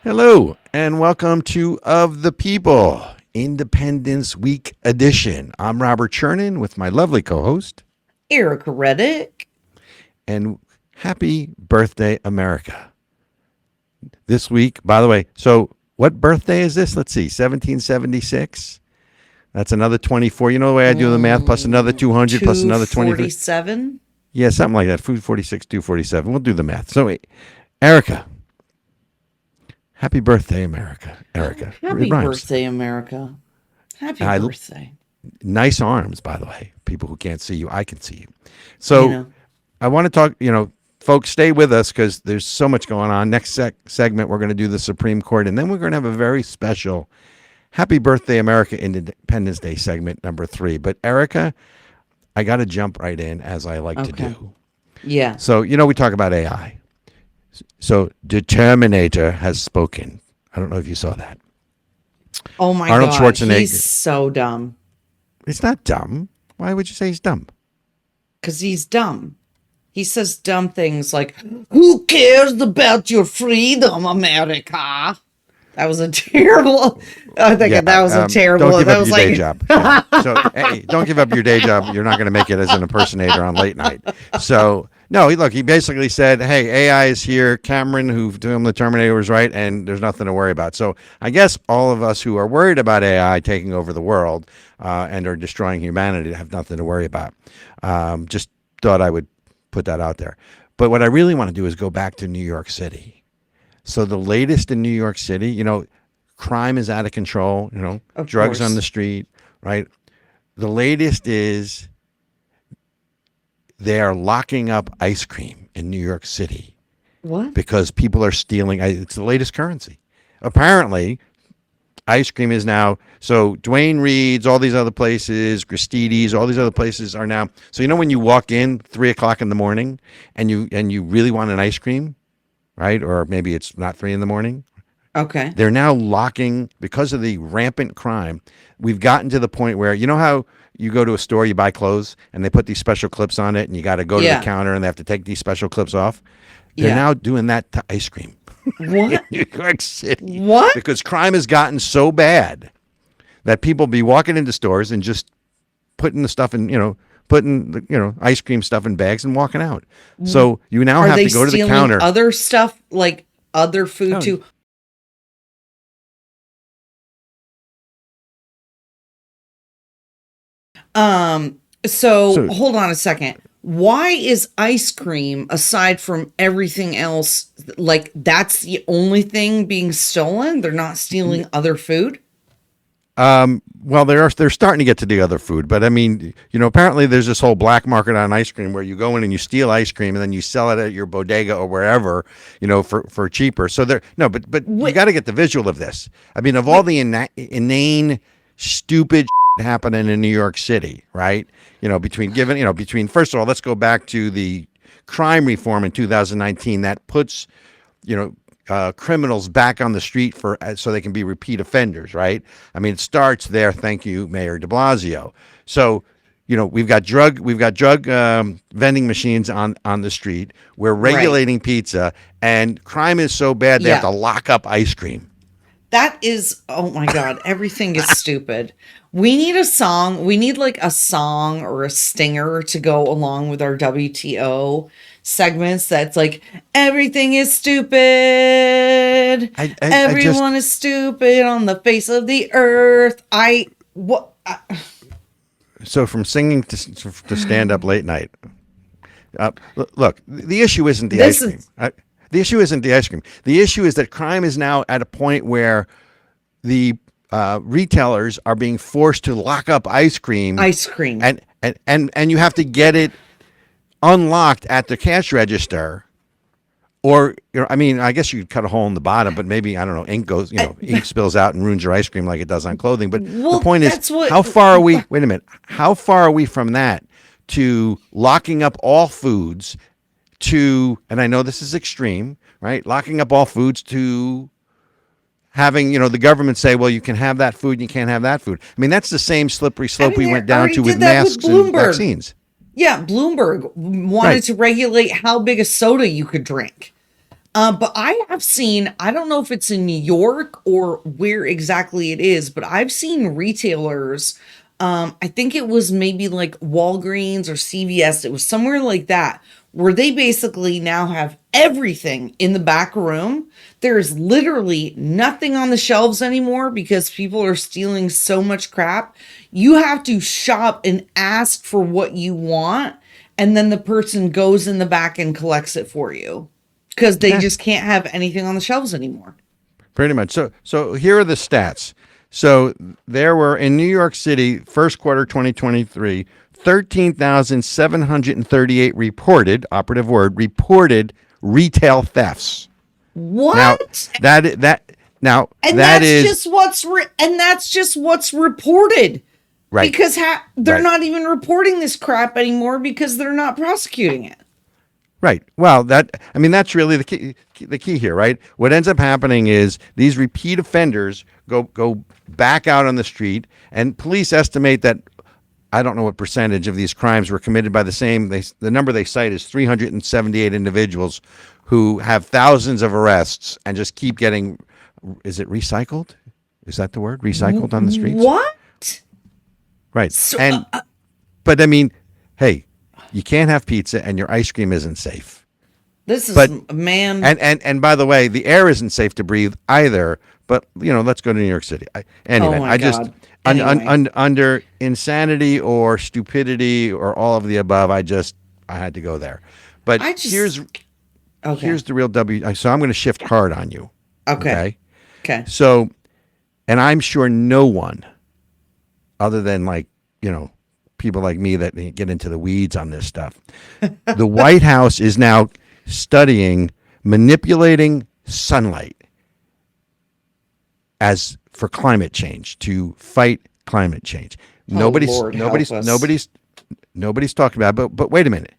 Hello, and welcome to Of the People, Independence Week edition. I'm Robert Chernin with my lovely co-host, Ericka Redic. And happy birthday, America. This week, by the way, so what birthday is this? Let's see, 1776. That's another 24. You know the way I do the math, plus another 200, plus another 247? Yeah, something like that. 46, 247. We'll do the math. So, Ericka. Happy birthday, America. Ericka. Happy birthday, America. Happy birthday. Nice arms, by the way. People who can't see you, I can see you. So I want to talk, folks, stay with us because there's so much going on. Next segment, we're going to do the Supreme Court, and then we're going to have a very special Happy Birthday, America Independence Day segment number 3. But Ericka, I got to jump right in as I like to do. Yeah. So, we talk about AI. So, the Terminator has spoken. I don't know if you saw that. Oh, my Arnold God. Schwarzenegger. He's so dumb. It's not dumb. Why would you say he's dumb? Because he's dumb. He says dumb things like, "Who cares about your freedom, America?" That was a terrible. I think that was a terrible. Don't give that up was your like, day job. Yeah. So, hey, don't give up your day job. You're not going to make it as an impersonator on late night. So, no, he basically said, hey, AI is here. Cameron, who filmed the Terminator, was right, and there's nothing to worry about. So I guess all of us who are worried about AI taking over the world and are destroying humanity have nothing to worry about. Just thought I would put that out there. But what I really want to do is go back to New York City. So the latest in New York City, crime is out of control, drugs on the street, right? The latest is they are locking up ice cream in New York City. What? Because people are stealing. It's the latest currency. Apparently, ice cream is now, so Duane Reade's, all these other places, Gristedes, all these other places are now, so when you walk in 3 o'clock in the morning and you really want an ice cream, right? Or maybe it's not 3 in the morning. Okay. They're now locking, because of the rampant crime, we've gotten to the point where, how you go to a store, you buy clothes, and they put these special clips on it, and you got to go to the counter, and they have to take these special clips off. They're now doing that to ice cream. What? In New York City. What? Because crime has gotten so bad that people be walking into stores and just putting the stuff in, putting the, ice cream stuff in bags and walking out. So you now have to go to the counter. Other stuff, like other food too. So hold on a second. Why is ice cream, aside from everything else, like that's the only thing being stolen? They're not stealing other food? Well, they're starting to get to the other food, but I mean, apparently there's this whole black market on ice cream where you go in and you steal ice cream and then you sell it at your bodega or wherever, for cheaper. So but you got to get the visual of this. I mean, of all the inane, stupid happening in New York City, right? Between first of all, let's go back to the crime reform in 2019 that puts, criminals back on the street so they can be repeat offenders, right? I mean, it starts there. Thank you, Mayor de Blasio. So, we've got drug vending machines on the street. We're regulating pizza, and crime is so bad they have to lock up ice cream. That is, oh my God, everything is stupid. We need a song. We need like a song or a stinger to go along with our WTO segments. That's like, everything is stupid. Everyone is stupid on the face of the earth. So from singing to stand up late night. Look, the issue isn't the ice cream. The issue isn't the ice cream. The issue is that crime is now at a point where the retailers are being forced to lock up ice cream. And you have to get it unlocked at the cash register, or I guess you could cut a hole in the bottom, but maybe, I don't know, ink spills out and ruins your ice cream like it does on clothing. But the point is, how far are we? Wait a minute. How far are we from that to locking up all foods? And I know this is extreme, right? Locking up all foods to having, the government say, well, you can have that food and you can't have that food. I mean, that's the same slippery slope we went down to with masks and vaccines. Yeah, Bloomberg wanted to regulate how big a soda you could drink. But I have seen, I don't know if it's in New York or where exactly it is, but I've seen retailers. I think it was maybe like Walgreens or CVS. It was somewhere like that, where they basically now have everything in the back room. There's literally nothing on the shelves anymore because people are stealing so much crap. You have to shop and ask for what you want, and then the person goes in the back and collects it for you because they just can't have anything on the shelves anymore. Pretty much. So here are the stats. So there were in New York City, first quarter 2023, 13,738 reported, operative word, reported retail thefts. What? Now, that's just what's reported. Right. Because they're not even reporting this crap anymore because they're not prosecuting it. Right. Well, that's really the key here, right? What ends up happening is these repeat offenders go back out on the street, and police estimate that I don't know what percentage of these crimes were committed by the number they cite is 378 individuals who have thousands of arrests and just keep getting, is it recycled? Is that the word? Recycled on the streets? What? Right. So, but I mean, hey, you can't have pizza and your ice cream isn't safe. This is, man. And by the way, the air isn't safe to breathe either. But, let's go to New York City. Under insanity or stupidity or all of the above, I had to go there. But here's the real W. So I'm going to shift hard on you. Okay. So, and I'm sure no one other than people like me that get into the weeds on this stuff. The White House is now studying manipulating sunlight as for climate change, to fight climate change. Nobody's talking about it, but wait a minute.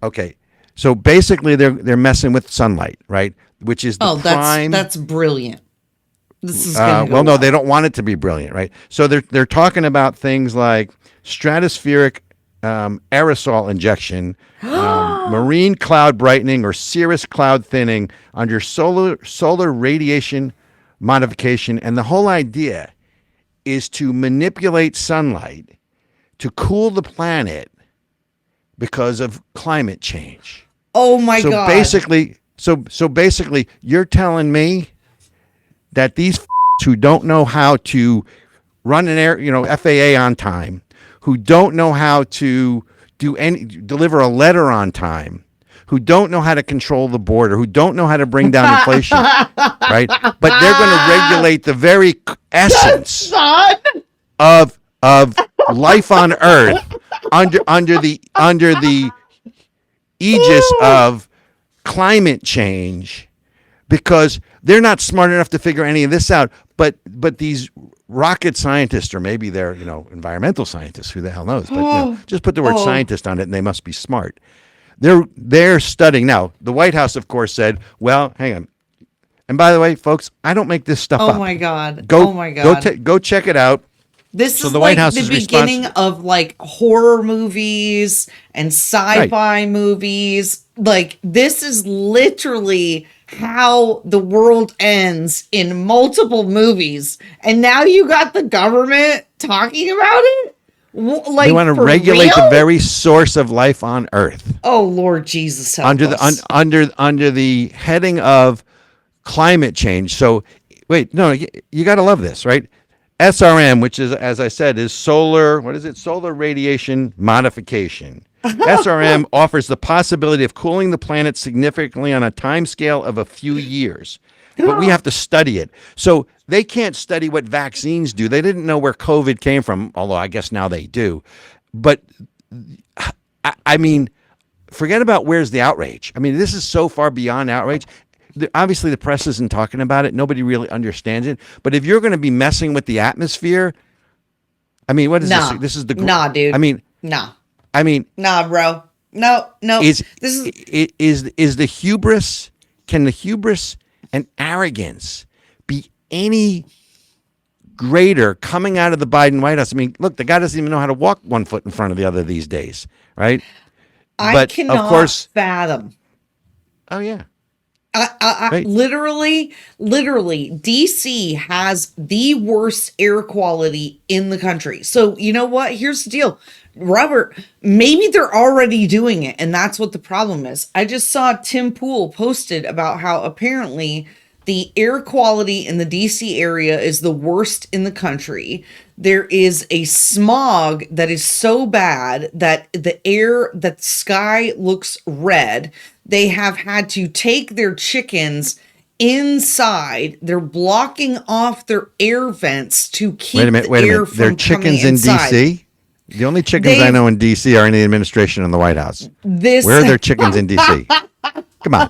Okay. So basically they're messing with sunlight, right? Which is the prime. That's brilliant. This is no, they don't want it to be brilliant, right? So they're talking about things like stratospheric aerosol injection, marine cloud brightening, or cirrus cloud thinning under solar radiation modification. And the whole idea is to manipulate sunlight to cool the planet because of climate change. Oh my God. So basically, you're telling me that these who don't know how to run an FAA on time, who don't know how to deliver a letter on time, who don't know how to control the border, who don't know how to bring down inflation, right? But they're going to regulate the very essence of life on Earth under the aegis of climate change, because they're not smart enough to figure any of this out. But these rocket scientists, or maybe they're environmental scientists, who the hell knows? But just put the word scientist on it, and they must be smart. They're studying now. The White House, of course, said, "Well, hang on." And by the way, folks, I don't make this stuff up. Oh my God! Go check it out. This is the White House the beginning of horror movies and sci-fi movies. This is literally how the world ends in multiple movies, and now you got the government talking about it. They want to regulate the very source of life on Earth. Oh Lord Jesus! Under the heading of climate change. So wait, no, you got to love this, right? SRM, which is, as I said, is solar radiation modification. SRM offers the possibility of cooling the planet significantly on a time scale of a few years. But we have to study it. So they can't study what vaccines do. They didn't know where COVID came from, although I guess now they do. But I mean, forget about where's the outrage. I mean, this is so far beyond outrage. Obviously, the press isn't talking about it. Nobody really understands it. But if you're going to be messing with the atmosphere, I mean, what is this? This is the dude. I mean, bro. No. Is the hubris? Can the hubris and arrogance be any greater coming out of the Biden White House? I mean, look, the guy doesn't even know how to walk one foot in front of the other these days, right? I cannot fathom. Oh yeah. Right. Literally, DC has the worst air quality in the country. So you know what? Here's the deal, Robert. Maybe they're already doing it, and that's what the problem is. I just saw Tim Pool posted about how apparently the air quality in the DC area is the worst in the country. There is a smog that is so bad that the sky looks red. They have had to take their chickens inside. They're blocking off their air vents to keep Wait a minute. air from They're chickens coming in inside. DC? The only chickens I know in DC are in the administration and the White House. Where are their chickens in DC? Come on.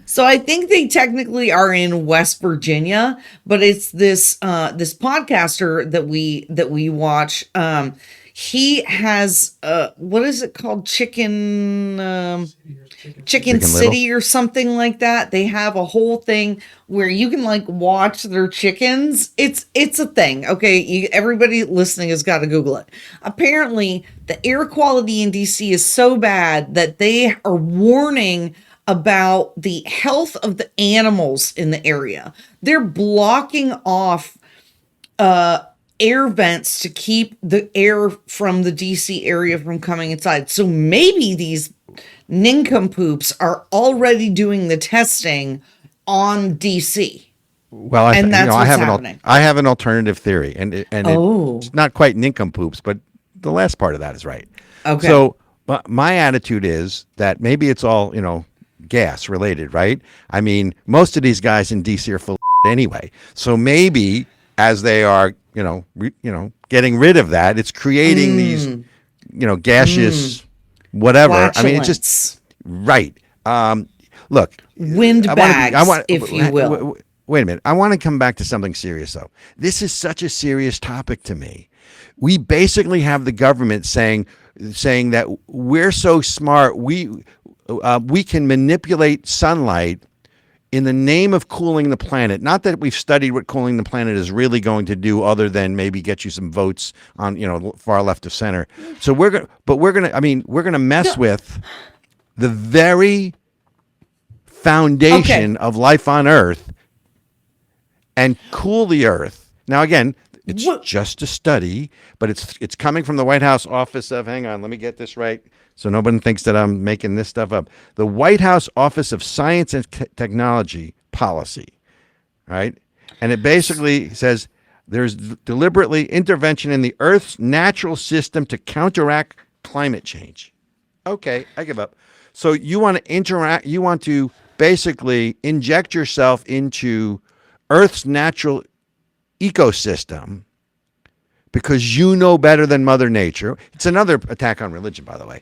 So I think they technically are in West Virginia, but it's this podcaster that we watch. He has what is it called? Chicken City or something like that. They have a whole thing where you can like watch their chickens. It's a thing. Okay, everybody listening has got to Google it. Apparently, the air quality in DC is so bad that they are warning about the health of the animals in the area. They're blocking off air vents to keep the air from the DC area from coming inside. So maybe these nincompoops are already doing the testing on DC. Well, I have an alternative theory, and it's not quite nincompoops, but the last part of that is right. Okay. So my attitude is that maybe it's all, gas related, right? I mean, most of these guys in DC are full of anyway. So maybe as they are, getting rid of that, it's creating these, gaseous whatever. Flatulence. I mean, it's just right. Look, windbags, if you will. Wait a minute. I want to come back to something serious, though. This is such a serious topic to me. We basically have the government saying that we're so smart, we can manipulate sunlight in the name of cooling the planet. Not that we've studied what cooling the planet is really going to do, other than maybe get you some votes on far left of center. So we're gonna mess with the very foundation of life on Earth and cool the Earth. Now again, it's just a study, but it's coming from the White House Office of, hang on, let me get this right so nobody thinks that I'm making this stuff up. The White House Office of Science and Technology Policy, right? And it basically says there's deliberately intervention in the Earth's natural system to counteract climate change. Okay, I give up. So you want to basically inject yourself into Earth's natural ecosystem because you know better than Mother Nature. It's another attack on religion, by the way,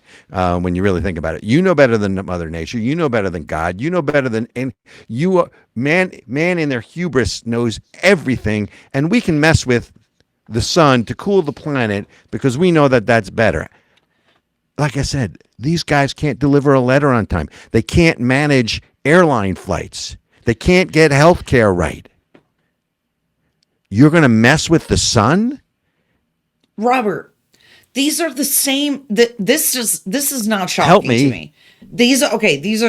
when you really think about it. You know better than Mother Nature. You know better than God. You know better than man in their hubris knows everything, and we can mess with the sun to cool the planet because we know that that's better. Like I said, these guys can't deliver a letter on time. They can't manage airline flights. They can't get health care right. You're going to mess with the sun? Robert, these are the same. This is not shocking to me. These are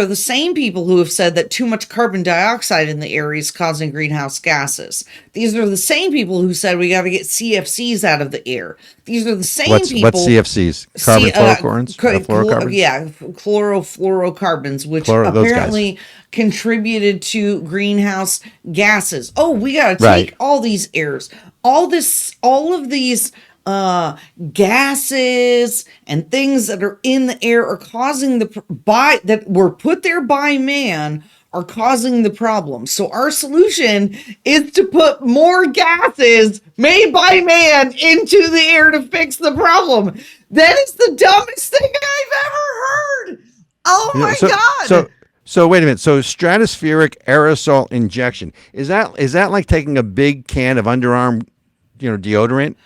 the same people who have said that too much carbon dioxide in the air is causing greenhouse gases. These are the same people who said we got to get CFCs out of the air. These are the same people. What's CFCs? Carbon fluorocarbons? Yeah, chlorofluorocarbons, which apparently contributed to greenhouse gases. Oh, we got to take all these airs, all of these gases and things that are in the air are causing that were put there by man are causing the problem. So our solution is to put more gases made by man into the air to fix the problem. That is the dumbest thing I've ever heard. Oh my God. So wait a minute. So stratospheric aerosol injection, is that like taking a big can of underarm, deodorant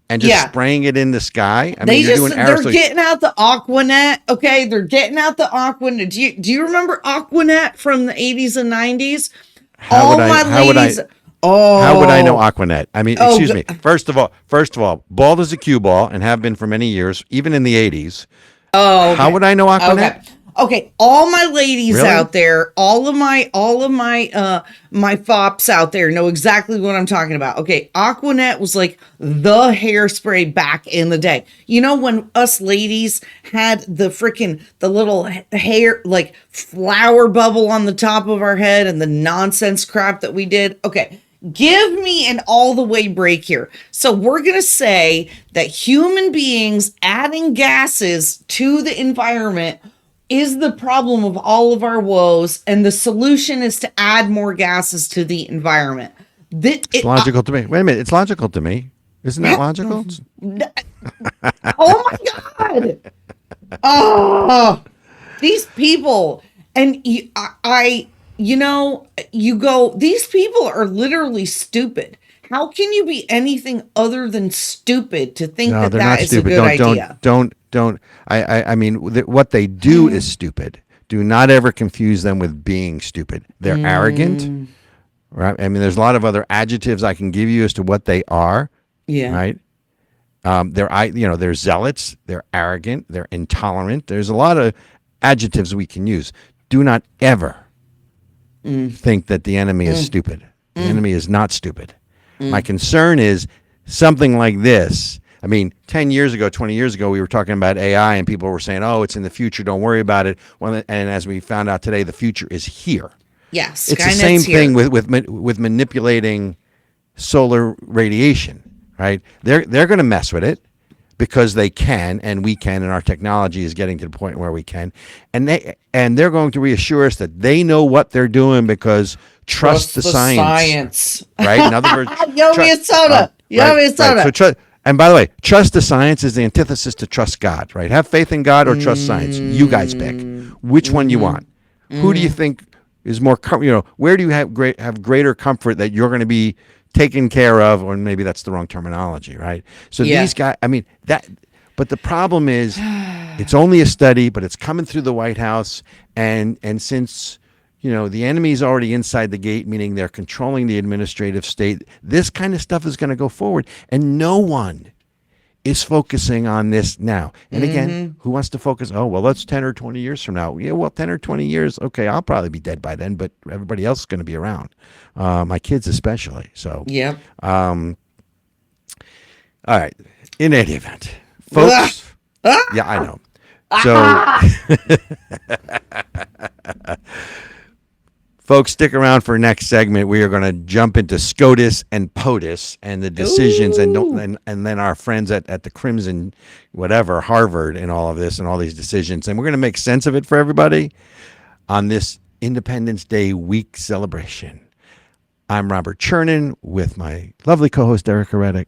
and just spraying it in the sky? I mean, they're getting out the Aquanet. Okay, they're getting out the Aquanet. Do you remember Aquanet from the 80s and 90s? How would I know Aquanet? I mean, excuse me. First of all, bald as a cue ball and have been for many years, even in the 80s. Oh, okay. How would I know Aquanet? Okay, all my ladies Really? out there, all of my my fops out there know exactly what I'm talking about. Okay, Aquanet was like the hairspray back in the day. You know, when us ladies had the little hair like flower bubble on the top of our head and the nonsense crap that we did. Okay, give me an all the way break here. So we're going to say that human beings adding gases to the environment is the problem of all of our woes, and the solution is to add more gases to the environment. It's logical to me. Wait a minute. It's logical to me. Isn't that logical? Oh my God. Oh, these people. And these people are literally stupid. How can you be anything other than stupid to think No, they're that not is stupid. a good idea? Don't. I mean, what they do is stupid. Do not ever confuse them with being stupid. They're arrogant, right? I mean, there's a lot of other adjectives I can give you as to what they are. Yeah. Right. They're zealots. They're arrogant. They're intolerant. There's a lot of adjectives we can use. Do not ever think that the enemy is stupid. The enemy is not stupid. My concern is something like this. I mean, 10 years ago, 20 years ago, we were talking about AI and people were saying, oh, it's in the future. Don't worry about it. Well, and as we found out today, the future is here. Yes. It's the same thing with manipulating solar radiation, right? They're going to mess with it because they can, and we can, and our technology is getting to the point where we can. And they're going to reassure us that they know what they're doing because trust the science. Right? In other words, Yummy soda. Right. So and by the way, trust the science is the antithesis to trust God, right? Have faith in God or trust science. You guys pick which one you want. Who do you think is more, where do you have greater comfort that you're going to be taken care of? Or maybe that's the wrong terminology, right? So these guys, I mean, but the problem is it's only a study, but it's coming through the White House. And since, the enemy's already inside the gate, meaning they're controlling the administrative state, this kind of stuff is going to go forward. And no one is focusing on this now. And again, who wants to focus? Oh, well, that's 10 or 20 years from now. Yeah, well, 10 or 20 years. Okay, I'll probably be dead by then, but everybody else is going to be around. My kids especially. So, yeah. All right. In any event, folks. Yeah, I know. So, folks, stick around for next segment. We are going to jump into SCOTUS and POTUS and the decisions, and then our friends at the Crimson, Harvard, and all of this and all these decisions, and we're going to make sense of it for everybody on this Independence Day week celebration. I'm Robert Chernin with my lovely co-host Ericka Redic.